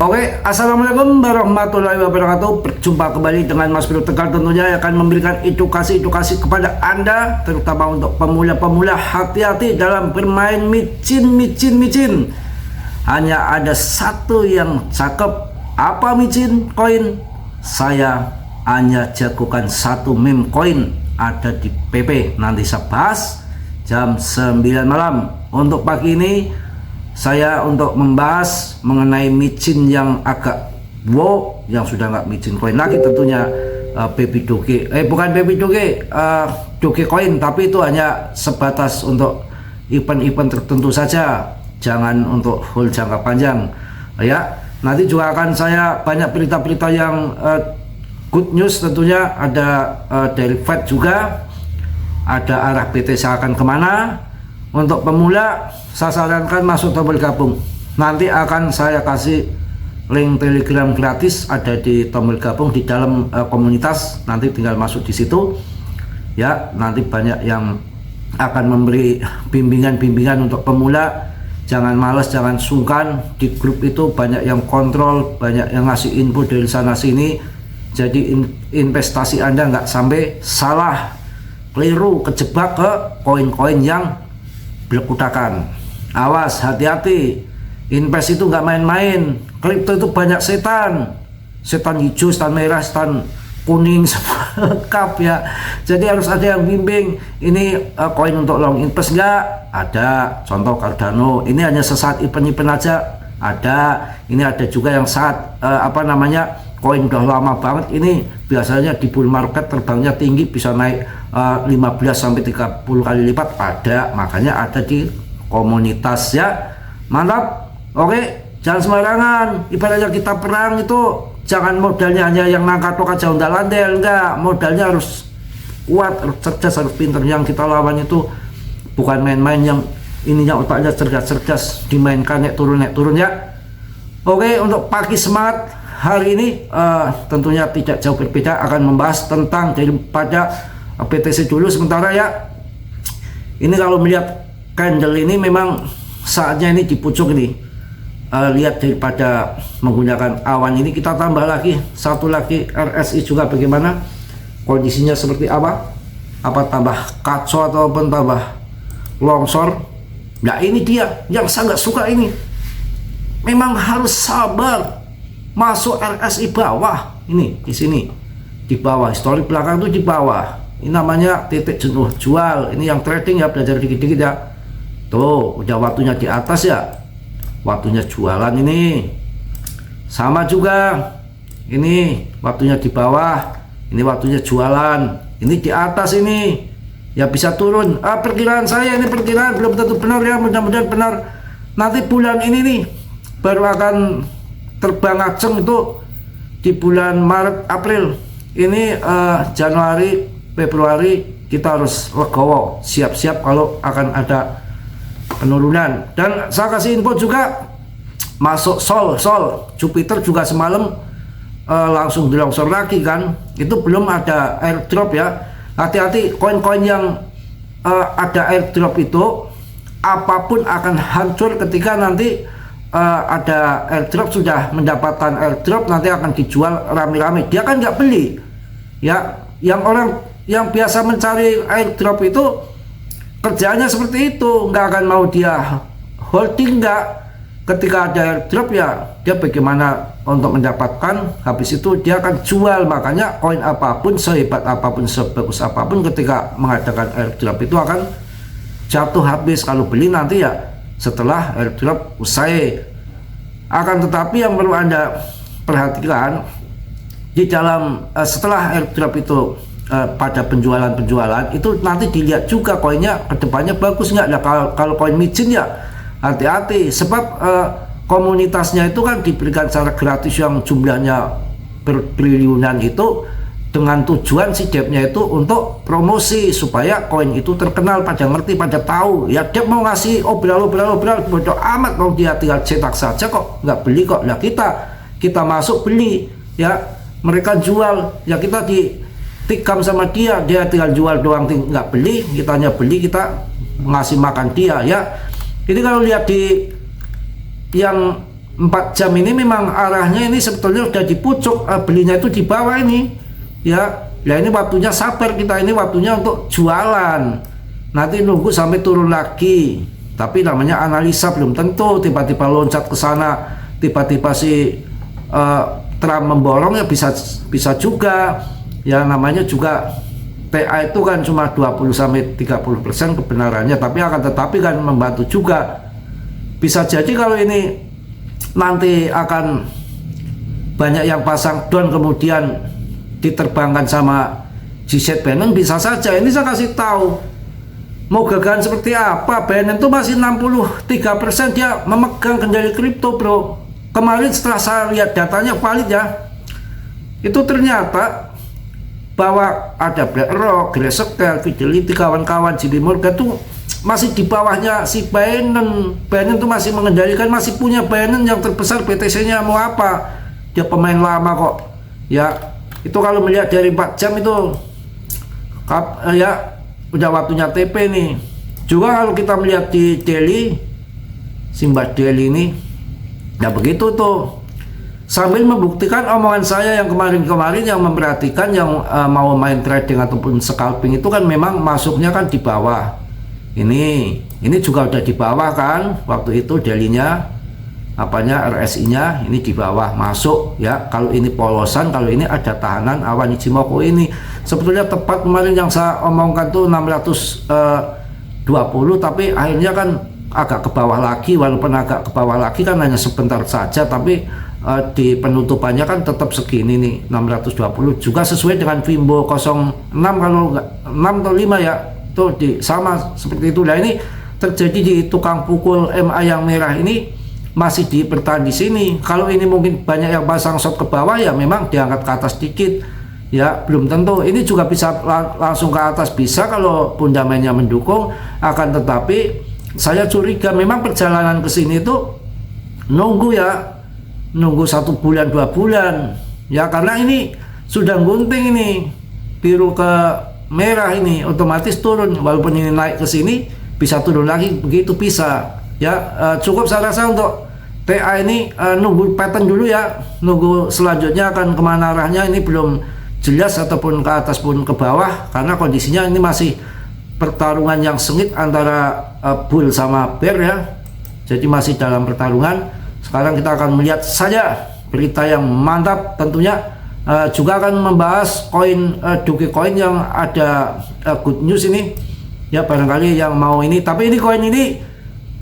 Oke, assalamualaikum warahmatullahi wabarakatuh. Berjumpa kembali dengan Mas Bro Tegar, tentunya yang akan memberikan edukasi kepada Anda, terutama untuk pemula-pemula. Hati-hati dalam bermain micin. Hanya ada satu yang cakep. Apa micin koin? Saya hanya jagokan satu meme koin, ada di PP. Nanti saya bahas jam 9 malam. Untuk pagi ini saya untuk membahas mengenai micin yang agak wow, yang sudah nggak micin koin lagi tentunya. Baby doge, bukan baby doge, doge koin, tapi itu hanya sebatas untuk event-event tertentu saja, jangan untuk full jangka panjang ya. Nanti juga akan saya banyak berita-berita yang good news, tentunya ada dari Fed juga, ada arah BTC akan kemana. Untuk pemula saya sarankan masuk tombol gabung. Nanti akan saya kasih link Telegram gratis, ada di tombol gabung di dalam komunitas. Nanti tinggal masuk di situ ya. Nanti banyak yang akan memberi bimbingan untuk pemula. Jangan malas, jangan sungkan. Di grup itu banyak yang kontrol, banyak yang ngasih info dari sana sini. Jadi investasi Anda nggak sampai salah, keliru, kejebak ke koin-koin yang belekutakan. Awas, hati-hati. Invest itu nggak main-main. Kripto itu banyak setan hijau, setan merah, setan kuning, semua lengkap ya. Jadi harus ada yang bimbing. Ini koin untuk long invest nggak? Ada. Contoh Cardano, ini hanya sesaat event-event aja. Ada. Ini ada juga yang saat koin udah lama banget. Ini biasanya di bull market terbangnya tinggi, bisa naik 15 sampai 30 kali lipat. Ada, makanya ada di komunitas ya. Mantap. Oke, jangan sembarangan. Ibaratnya kita perang itu jangan modalnya hanya yang ngangkat tok aja ondal-ondel, enggak. Modalnya harus kuat, harus cerdas, harus pintar. Yang kita lawan itu bukan main-main, yang ininya otaknya cerdas-cerdas, dimainkan naik turun ya. Oke, untuk pagi semangat hari ini tentunya tidak jauh berbeda, akan membahas tentang daripada BTC dulu sementara ya. Ini kalau melihat candle ini memang saatnya ini di pucuk ini. Lihat daripada menggunakan awan ini, kita tambah lagi satu lagi RSI juga bagaimana kondisinya, seperti apa tambah kacau ataupun tambah longsor. Nah ini dia yang saya nggak suka ini. Memang harus sabar. Masuk RSI bawah ini, di sini di bawah, historik belakang itu di bawah. Ini namanya titik jenuh jual. Ini yang trading ya, belajar dikit-dikit ya. Tuh udah waktunya di atas ya, waktunya jualan. Ini sama juga, ini waktunya di bawah, ini waktunya jualan. Ini di atas ini ya, bisa turun. Perkiraan saya ini perkiraan belum tentu benar ya, mudah-mudahan benar. Nanti bulan ini nih baru akan terbang ngaceng itu di bulan Maret April ini. Januari Februari kita harus legowo, siap-siap kalau akan ada penurunan. Dan saya kasih info juga, masuk Sol Jupiter juga semalam langsung dilongsor lagi kan. Itu belum ada airdrop ya. Hati-hati koin-koin yang ada airdrop itu, apapun akan hancur ketika nanti ada airdrop. Sudah mendapatkan airdrop nanti akan dijual rame-rame. Dia kan nggak beli ya. Yang orang yang biasa mencari airdrop itu kerjanya seperti itu, nggak akan mau dia holding. Nggak, ketika ada airdrop ya dia bagaimana untuk mendapatkan, habis itu dia akan jual. Makanya koin apapun, sehebat apapun, sebagus apapun, ketika mengadakan airdrop itu akan jatuh habis. Kalau beli nanti ya setelah airdrop usai. Akan tetapi yang perlu Anda perhatikan di dalam setelah airdrop itu, pada penjualan itu nanti dilihat juga koinnya kedepannya bagus nggak. Nah kalau koin micin ya hati-hati, sebab komunitasnya itu kan diberikan secara gratis yang jumlahnya bertriliunan itu, dengan tujuan si Depnya itu untuk promosi supaya koin itu terkenal, pada ngerti, pada tahu ya. Dep mau ngasih obral bodoh amat, mau dia tinggal cetak saja kok, nggak beli kok. Nah kita masuk beli ya, mereka jual ya, kita ditikam sama dia tinggal jual doang, nggak beli. Kitanya beli, kita ngasih makan dia ya. Ini kalau lihat di yang 4 jam ini memang arahnya ini sebetulnya udah di pucuk, belinya itu di bawah ini ya. Ya ini waktunya sabar kita, ini waktunya untuk jualan, nanti nunggu sampai turun lagi. Tapi namanya analisa, belum tentu tiba-tiba loncat ke sana, tiba-tiba si Trump memborong ya, bisa juga ya. Namanya juga TA itu kan cuma 20-30% kebenarannya, tapi akan tetapi kan membantu juga. Bisa jadi kalau ini nanti akan banyak yang pasang down kemudian diterbangkan sama GZ Binance, bisa saja. Ini saya kasih tahu, mau gagahan seperti apa, Binance itu masih 63% dia memegang kendali kripto, bro. Kemarin setelah saya lihat datanya valid ya, itu ternyata bahwa ada BlackRock, Grayscale, Fidelity, kawan-kawan, JP Morgan tuh masih di bawahnya si Binance. Binance itu masih mengendalikan, masih punya Binance yang terbesar, BTC-nya mau apa? Dia pemain lama kok. Ya, itu kalau melihat dari 4 jam itu ya udah waktunya TP nih. Juga kalau kita melihat di daily, Simbah daily ini, ya begitu tuh. Sambil membuktikan omongan saya yang kemarin-kemarin yang memperhatikan yang mau main trading ataupun scalping itu kan memang masuknya kan di bawah. Ini juga udah di bawah kan, waktu itu daily-nya apanya RSI-nya ini di bawah masuk ya. Kalau ini polosan, kalau ini ada tahanan awan Ichimoku ini sebetulnya tepat kemarin yang saya omongkan tuh 620, tapi akhirnya kan agak ke bawah lagi. Walaupun agak ke bawah lagi kan hanya sebentar saja, tapi di penutupannya kan tetap segini nih, 620 juga sesuai dengan Fimbo 06 kalau 6 atau 5 ya, tuh sama seperti itu. Nah ini terjadi di tukang pukul MA yang merah ini masih bertahan di sini. Kalau ini mungkin banyak yang pasang short ke bawah ya memang diangkat ke atas dikit ya, belum tentu ini juga bisa langsung ke atas, bisa kalau fundamennya mendukung. Akan tetapi saya curiga memang perjalanan ke sini itu nunggu ya, nunggu 1 bulan 2 bulan ya, karena ini sudah gunting ini biru ke merah ini otomatis turun. Walaupun ini naik ke sini bisa turun lagi, begitu bisa ya. Cukup saya rasa untuk TA ini nunggu pattern dulu ya, nunggu selanjutnya akan kemana arahnya ini belum jelas, ataupun ke atas pun ke bawah, karena kondisinya ini masih pertarungan yang sengit antara bull sama bear ya. Jadi masih dalam pertarungan. Sekarang kita akan melihat saja berita yang mantap tentunya. Juga akan membahas koin Dogecoin yang ada good news ini ya, barangkali yang mau ini. Tapi ini koin ini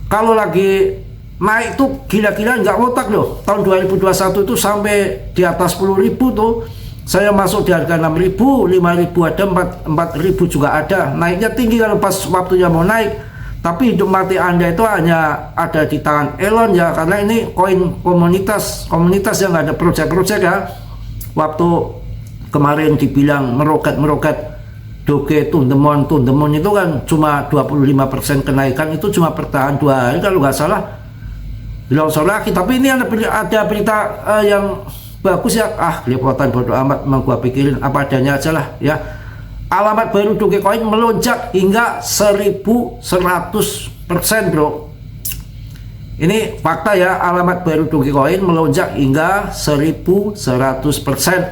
kalau lagi naik tuh gila-gila nggak otak loh. Tahun 2021 itu sampai di atas 10.000 tuh. Saya masuk di harga 6.000, 5.000 ada, 4.000 juga ada. Naiknya tinggi kalau pas waktunya mau naik. Tapi hidup mati Anda itu hanya ada di tangan Elon ya, karena ini koin komunitas yang nggak ada project-project ya. Waktu kemarin dibilang meroket Doge tundemon itu kan cuma 25% kenaikan, itu cuma bertahan 2 hari kalau nggak salah longsor lagi. Tapi ini ada berita yang bagus ya. Keliputan bodo amat, memang gua pikirin apa adanya aja lah ya. Alamat baru Dogecoin melonjak hingga 1.100% bro. Ini fakta ya, alamat baru Dogecoin melonjak hingga 1.100%.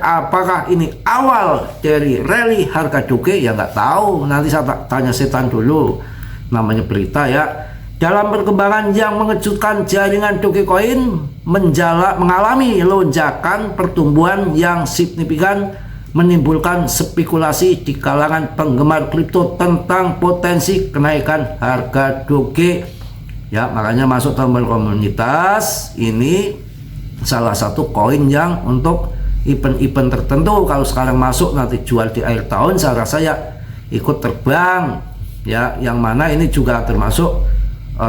Apakah ini awal dari rally harga Doge? Ya nggak tahu, nanti saya tanya setan dulu, namanya berita ya. Dalam perkembangan yang mengejutkan, jaringan Dogecoin mengalami lonjakan pertumbuhan yang signifikan, menimbulkan spekulasi di kalangan penggemar kripto tentang potensi kenaikan harga Doge. Ya, makanya masuk tombol komunitas ini salah satu koin yang untuk event-event tertentu. Kalau sekarang masuk nanti jual di akhir tahun, saya rasa ya ikut terbang ya. Yang mana ini juga termasuk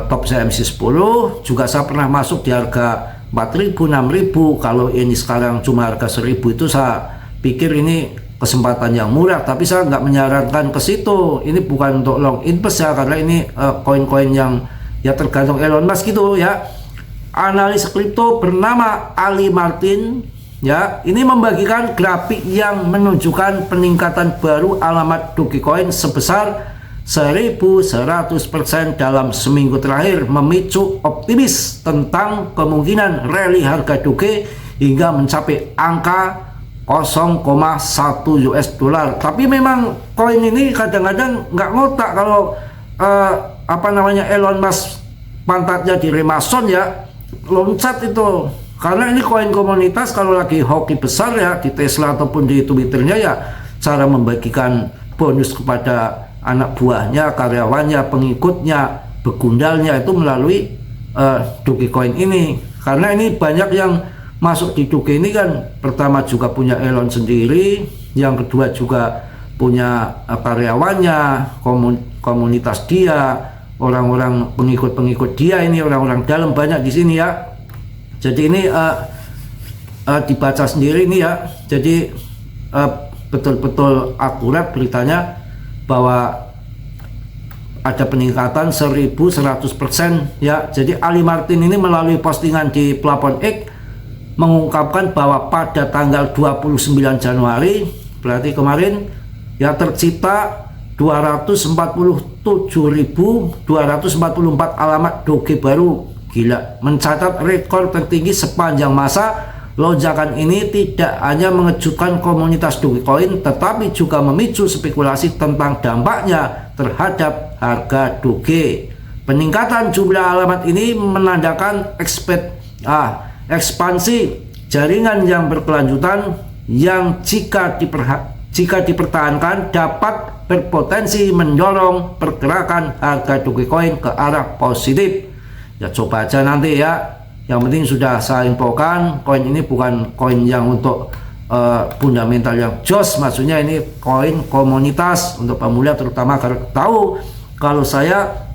top CMC 10. Juga saya pernah masuk di harga 4.000, 6.000. Kalau ini sekarang cuma harga 1.000, itu saya pikir ini kesempatan yang murah. Tapi saya nggak menyarankan ke situ. Ini bukan untuk long invest ya, karena ini koin-koin yang ya tergantung Elon Musk gitu ya. Analis kripto bernama Ali Martin ya, ini membagikan grafik yang menunjukkan peningkatan baru alamat Dogecoin sebesar 1100% dalam seminggu terakhir, memicu optimis tentang kemungkinan rally harga Doge hingga mencapai angka 0,1 US dollar. Tapi memang koin ini kadang-kadang nggak ngotak kalau Elon Musk pantatnya di Remason ya, loncat itu. Karena ini koin komunitas, kalau lagi hoki besar ya di Tesla ataupun di Twitternya ya, cara membagikan bonus kepada anak buahnya, karyawannya, pengikutnya, begundalnya itu melalui Dogecoin ini. Karena ini banyak yang masuk di Doge ini kan, pertama juga punya Elon sendiri, yang kedua juga punya karyawannya, komunitas dia, orang-orang pengikut dia ini, orang-orang dalam banyak di sini ya. Jadi ini dibaca sendiri ini ya. Jadi betul-betul akurat beritanya bahwa ada peningkatan 1100% ya. Jadi Ali Martin ini melalui postingan di platform X mengungkapkan bahwa pada tanggal 29 Januari, berarti kemarin ya, tercipta 247.244 alamat Doge baru. Gila, mencatat rekor tertinggi sepanjang masa. Lonjakan ini tidak hanya mengejutkan komunitas Dogecoin, tetapi juga memicu spekulasi tentang dampaknya terhadap harga Doge. Peningkatan jumlah alamat ini menandakan ekspansi jaringan yang berkelanjutan yang jika dipertahankan dapat berpotensi mendorong pergerakan harga Dogecoin ke arah positif. Ya coba aja nanti ya. Yang penting sudah saya infokan, koin ini bukan koin yang untuk fundamental yang jos, maksudnya ini koin komunitas untuk pemula, terutama karena tahu kalau saya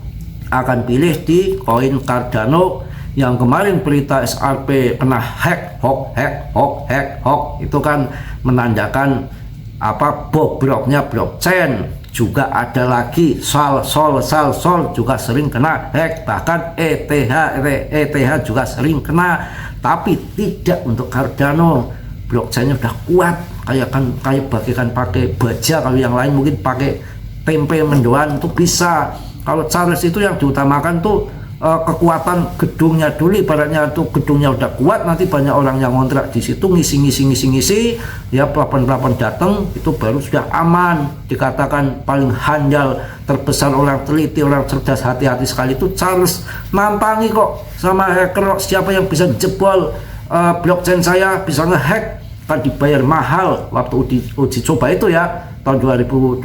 akan pilih di koin Cardano yang kemarin berita SRP kena hack itu kan menandakan bobroknya blockchain. Juga ada lagi Sol juga sering kena hack, bahkan ETH juga sering kena, tapi tidak untuk Cardano. Blockchainnya udah kuat, kayak bagikan pakai baja. Kalau yang lain mungkin pakai tempe mendoan itu bisa. Kalau Charles itu yang diutamakan tuh kekuatan gedungnya dulu, ibaratnya tuh gedungnya udah kuat, nanti banyak orang yang ngontrak di situ, ngisi ya, pelapon datang, itu baru sudah aman. Dikatakan paling handal, terbesar, orang teliti, orang cerdas, hati-hati sekali itu Charles. Nampangi kok sama hacker, siapa yang bisa jebol blockchain saya, bisa ngehack, kan dibayar mahal. Waktu uji coba itu ya tahun 2021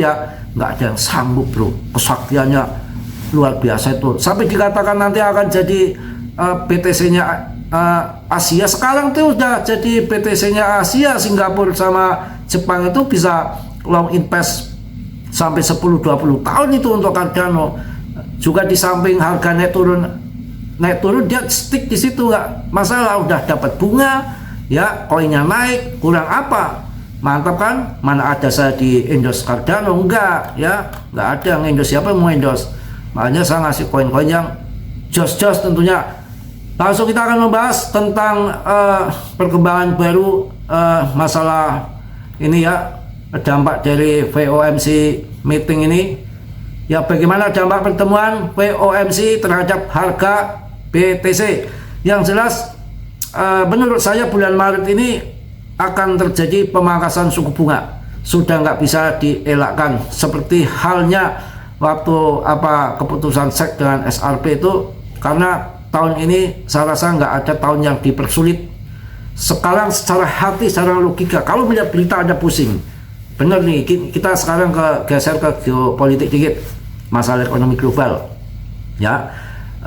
ya, nggak ada yang sanggup bro, kesaktiannya luar biasa itu, sampai dikatakan nanti akan jadi BTC-nya Asia. Sekarang tuh udah jadi BTC-nya Asia. Singapura sama Jepang itu bisa long invest sampai 10-20 tahun itu untuk Cardano. Juga di samping harga naik turun dia stick di situ, nggak masalah. Udah dapat bunga ya, koinnya naik, kurang apa? Mantap kan? Mana ada saya di endorse Cardano, enggak ya, nggak ada yang endorse. Siapa yang mau endorse? Makanya saya ngasih koin-koin yang jos-jos tentunya. Langsung kita akan membahas tentang perkembangan baru masalah ini ya, dampak dari FOMC meeting ini. Ya, bagaimana dampak pertemuan FOMC terhadap harga BTC. Yang jelas menurut saya bulan Maret ini akan terjadi pemangkasan suku bunga. Sudah nggak bisa dielakkan, seperti halnya waktu keputusan SEC dengan SRP itu. Karena tahun ini saya rasa nggak ada tahun yang dipersulit. Sekarang secara hati, secara logika, kalau melihat berita ada pusing. Bener nih, kita sekarang geser ke geopolitik dikit, masalah ekonomi global ya,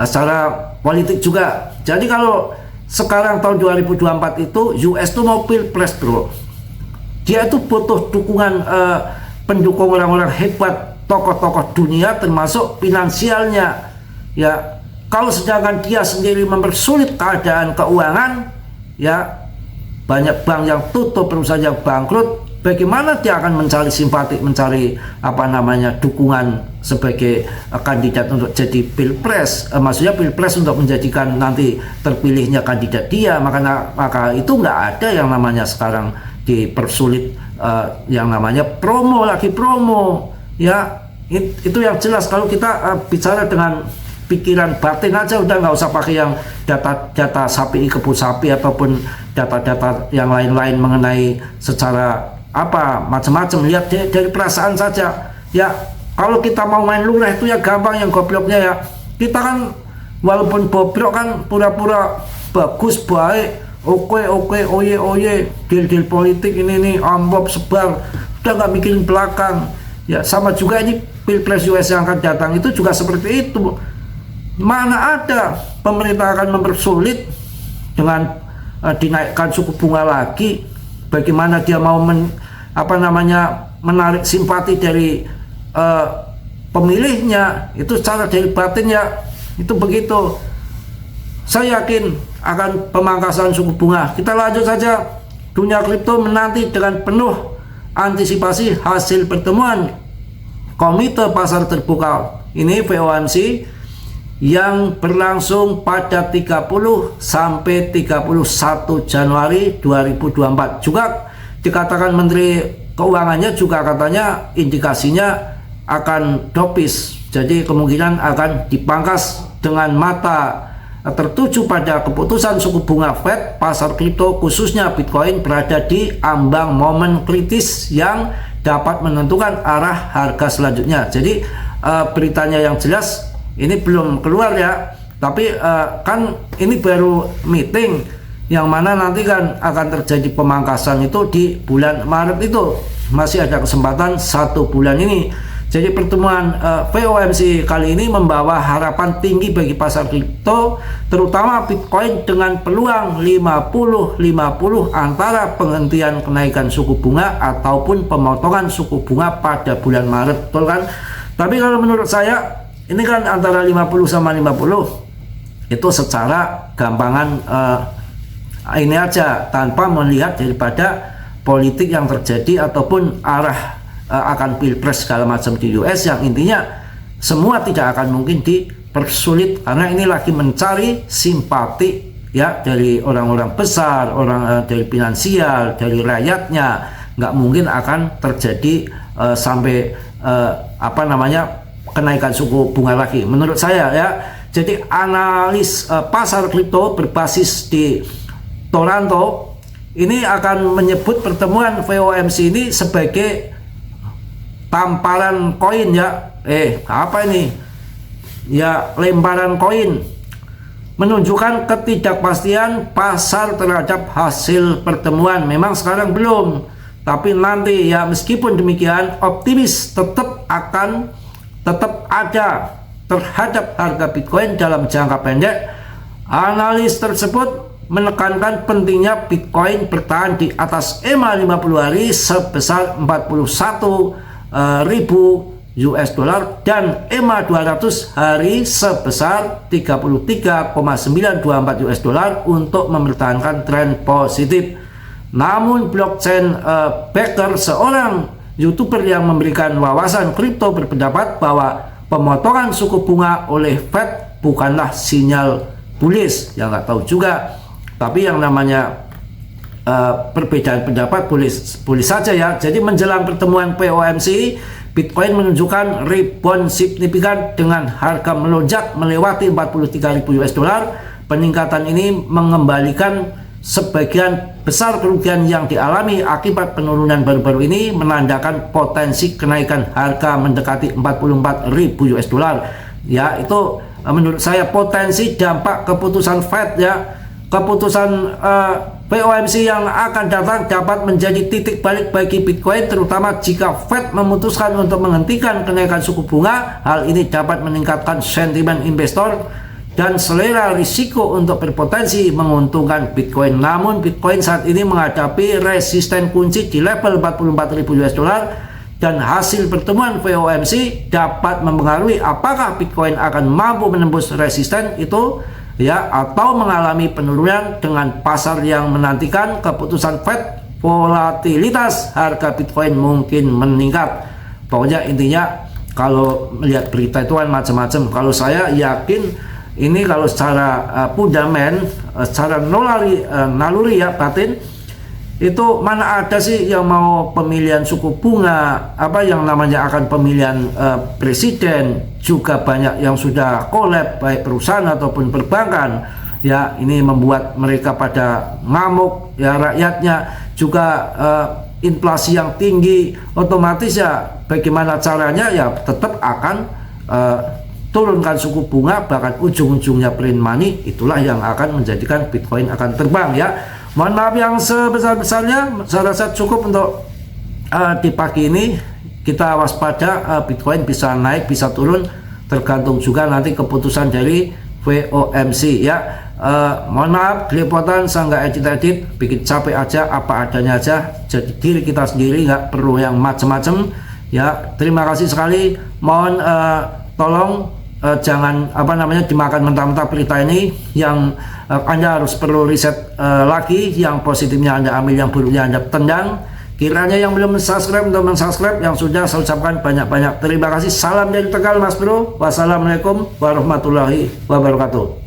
secara politik juga. Jadi kalau sekarang tahun 2024 itu US tuh mau pilpres bro, dia itu butuh dukungan pendukung orang-orang hebat, tokoh-tokoh dunia termasuk finansialnya ya. Kalau sedangkan dia sendiri mempersulit keadaan keuangan ya, banyak bank yang tutup, perusahaan yang bangkrut, bagaimana dia akan mencari simpati, mencari dukungan sebagai kandidat untuk jadi pilpres, maksudnya pilpres untuk menjadikan nanti terpilihnya kandidat dia. Maka itu nggak ada yang namanya sekarang dipersulit yang namanya promo ya. Itu yang jelas. Kalau kita bicara dengan pikiran batin aja, udah nggak usah pakai yang data sapi kebun sapi ataupun data-data yang lain-lain mengenai secara apa macam-macam. Lihat dari perasaan saja ya. Kalau kita mau main lurah itu ya gampang, yang gobloknya ya kita kan walaupun bobrok kan pura-pura bagus baik, oke oye deal politik ini nih amplop sebar, udah nggak mikirin belakang ya. Sama juga ini Pilpres US yang akan datang itu juga seperti itu. Mana ada pemerintah akan mempersulit dengan dinaikkan suku bunga lagi. Bagaimana dia mau menarik simpati dari pemilihnya, itu secara dari batin ya itu begitu. Saya yakin akan pemangkasan suku bunga. Kita lanjut saja. Dunia kripto menanti dengan penuh antisipasi hasil pertemuan Komite Pasar Terbuka ini FOMC yang berlangsung pada 30 sampai 31 Januari 2024. Juga dikatakan Menteri Keuangannya juga katanya indikasinya akan dovish, jadi kemungkinan akan dipangkas dengan mata tertuju pada keputusan suku bunga Fed. Pasar kripto khususnya Bitcoin berada di ambang momen kritis yang dapat menentukan arah harga selanjutnya. Jadi beritanya yang jelas ini belum keluar ya, tapi kan ini baru meeting yang mana nanti kan akan terjadi pemangkasan itu di bulan Maret. Itu masih ada kesempatan 1 bulan ini. Jadi pertemuan FOMC kali ini membawa harapan tinggi bagi pasar kripto, terutama Bitcoin dengan peluang 50-50 antara penghentian kenaikan suku bunga ataupun pemotongan suku bunga pada bulan Maret, betul kan? Tapi kalau menurut saya ini kan antara 50 sama 50 itu secara gampangan ini aja, tanpa melihat daripada politik yang terjadi ataupun arah akan pilpres segala macam di US, yang intinya semua tidak akan mungkin dipersulit karena ini lagi mencari simpati ya dari orang-orang besar, orang dari finansial, dari rakyatnya. Nggak mungkin akan terjadi sampai kenaikan suku bunga lagi menurut saya ya. Jadi analis pasar kripto berbasis di Toronto ini akan menyebut pertemuan FOMC ini sebagai tamparan koin ya. Apa ini? Ya, lemparan koin. Menunjukkan ketidakpastian pasar terhadap hasil pertemuan. Memang sekarang belum, tapi nanti ya. Meskipun demikian, optimis tetap ada terhadap harga Bitcoin dalam jangka pendek. Analis tersebut menekankan pentingnya Bitcoin bertahan di atas EMA 50 hari sebesar 41.000 US dollar dan EMA 200 hari sebesar 33,924 US dollar untuk mempertahankan tren positif. Namun blockchain backer, seorang YouTuber yang memberikan wawasan kripto, berpendapat bahwa pemotongan suku bunga oleh Fed bukanlah sinyal bullish. Ya nggak tahu juga, tapi yang namanya perbedaan pendapat boleh saja ya. Jadi menjelang pertemuan FOMC, Bitcoin menunjukkan rebound signifikan dengan harga melonjak melewati 43.000 US dollar. Peningkatan ini mengembalikan sebagian besar kerugian yang dialami akibat penurunan baru-baru ini, menandakan potensi kenaikan harga mendekati 44.000 US dollar. Ya, itu menurut saya potensi dampak keputusan Fed ya. Keputusan FOMC yang akan datang dapat menjadi titik balik bagi Bitcoin, terutama jika Fed memutuskan untuk menghentikan kenaikan suku bunga. Hal ini dapat meningkatkan sentimen investor dan selera risiko untuk berpotensi menguntungkan Bitcoin. Namun Bitcoin saat ini menghadapi resisten kunci di level 44.000 US dollar, dan hasil pertemuan FOMC dapat mempengaruhi apakah Bitcoin akan mampu menembus resisten itu ya, atau mengalami penurunan. Dengan pasar yang menantikan keputusan Fed, volatilitas harga Bitcoin mungkin meningkat. Pokoknya intinya kalau melihat berita itu kan macam-macam. Kalau saya yakin ini kalau secara fundament, secara naluri ya, batin, Itu mana ada sih yang mau pemilihan suku bunga, apa yang namanya akan pemilihan presiden, juga banyak yang sudah collab baik perusahaan ataupun perbankan. Ya, ini membuat mereka pada ngamuk, ya rakyatnya juga inflasi yang tinggi, otomatis ya bagaimana caranya ya tetap akan turunkan suku bunga, bahkan ujung-ujungnya print money. Itulah yang akan menjadikan Bitcoin akan terbang ya. Mohon maaf yang sebesar-besarnya, saya rasa cukup untuk di pagi ini. Kita waspada, Bitcoin bisa naik bisa turun, tergantung juga nanti keputusan dari FOMC ya. Mohon maaf kelepotan, saya nggak edit-edit, bikin capek aja, apa adanya aja, jadi diri kita sendiri, nggak perlu yang macem-macem ya. Terima kasih sekali. Mohon tolong jangan dimakan mentah-mentah berita ini. Yang Anda harus perlu riset lagi, yang positifnya Anda ambil, yang buruknya Anda tendang. Kiranya yang belum subscribe untuk mensubscribe, yang sudah saya ucapkan banyak-banyak terima kasih. Salam dari Tegal Mas Bro. Wassalamualaikum warahmatullahi wabarakatuh.